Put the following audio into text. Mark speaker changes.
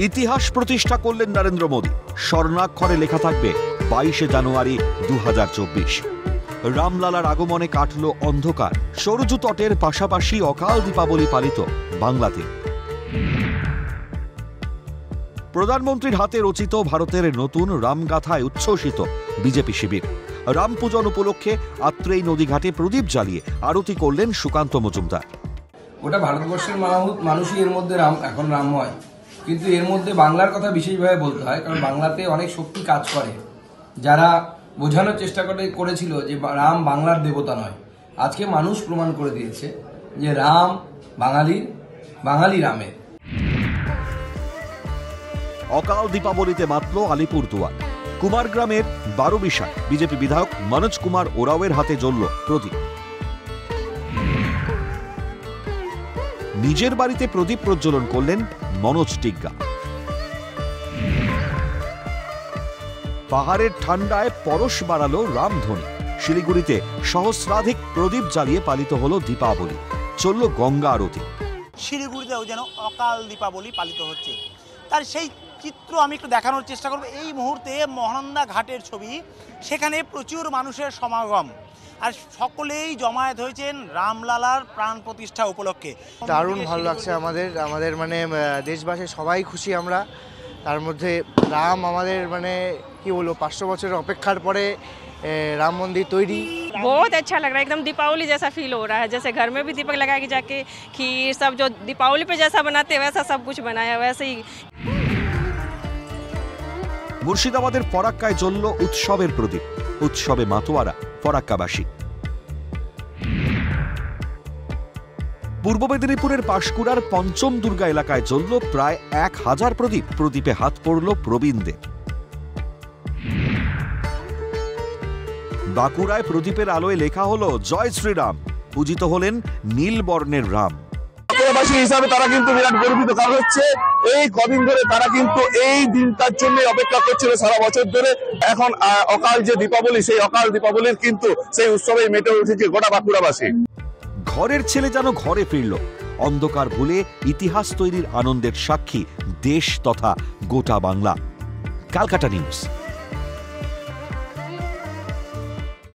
Speaker 1: ইতিহাস প্রতিষ্ঠা করলেন নরেন্দ্র মোদী। স্বর্ণাক্ষরে লেখা থাকবে 22শে জানুয়ারি 2024। রামলালার আগমনে কাটল অন্ধকার। সরজু তটের পাশাপাশি অকাল দীপাবলি পালিত বাংলাতে। প্রধানমন্ত্রীর হাতে রচিত ভারতের নতুন রামগাথায় উচ্ছ্বসিত বিজেপি শিবির। রাম পূজন উপলক্ষে আত্রেই নদীঘাটে প্রদীপ জ্বালিয়ে আরতি করলেন সুকান্ত মজুমদার।
Speaker 2: গোটা ভারতবর্ষের মানুষই এর মধ্যে এখন রামময়, কিন্তু এর মধ্যে বাংলার কথা বিশেষভাবে বলতে হয়, কারণ বাংলাতে অনেক শক্তি কাজ করে যারা বোঝানোর চেষ্টা করেছিল যে রাম বাংলার দেবতা নয়। আজকে মানুষ প্রমাণ করে দিয়েছে যে রাম বাঙালি রামের।
Speaker 1: অকাল দীপাবলিতে মাতল আলিপুরদুয়ার। কুমারগ্রামের 12 বিশাল বিজেপি বিধায়ক মনোজ কুমার ওরাওয়ের হাতে জ্বলল প্রদীপ। নিজের বাড়িতে প্রদীপ প্রজ্বলন করলেন মনোজ টিগ্গা। পাহাড়ের ঠান্ডায় পরশ বাড়ালো রামধনী। শিলিগুড়িতে সহস্রাধিক প্রদীপ জ্বালিয়ে পালিত হলো দীপাবলি। চলল গঙ্গা আরতি।
Speaker 3: শিলিগুড়িতেও যেন অকাল দীপাবলি পালিত হচ্ছে, তার সেই চিত্র আমি একটু দেখানোর চেষ্টা করব। এই মুহূর্তে মহানন্দা ঘাটের ছবি, সেখানে প্রচুর মানুষের সমাগম, আর সকলেই জমায়েত হয়েছেন রামলালার প্রাণ প্রতিষ্ঠা উপলক্ষে।
Speaker 4: দারুণ ভালো লাগছে আমাদের মানে দেশবাসী সবাই খুশি আমরা। তার মধ্যে রাম আমাদের মানে কি বলবো 500 বছরের অপেক্ষার পরে राम मंदिर तैयारी
Speaker 5: बहुत अच्छा लग रहा है। एकदम दीपावली जैसा फील हो रहा है, जैसे घर में भी दीपक लगा के जाके खीर सब जो दीपावली पे जैसा बनाते हैं वैसा सब कुछ बनाया वैसे ही।
Speaker 1: মুর্শিদাবাদের ফরাক্কায় জ্বলল উৎসবের প্রদীপ। উৎসবে মাতোয়ারা ফরাক্কাবাসী। পূর্ব মেদিনীপুরের পাঁশকুড়ার পঞ্চম দুর্গা এলাকায় জ্বলল প্রায় 1000 প্রদীপ। প্রদীপে হাত পড়ল প্রবীণদের। বাঁকুড়ায় প্রদীপের আলোয় লেখা হলো জয় শ্রীরাম। পূজিত হলেন নীল বর্ণের রাম।
Speaker 6: বাঁকুড়াবাসী হিসাবে তারা কিন্তু বিরাট গর্বিত, কারণ হচ্ছে এই কদিন ধরে তারা কিন্তু এই দিনটার জন্য অপেক্ষা করছিল সারা বছর ধরে। এখন অকাল যে দীপাবলি, সেই অকাল দীপাবলির কিন্তু সেই উৎসবে মেতে উঠেছে গোটা বাঁকুড়াবাসী।
Speaker 1: ঘরের ছেলে যেন ঘরে ফিরল। অন্ধকার ভুলে ইতিহাস তৈরির আনন্দের সাক্ষী দেশ তথা গোটা বাংলা। ক্যালকাটা নিউজ।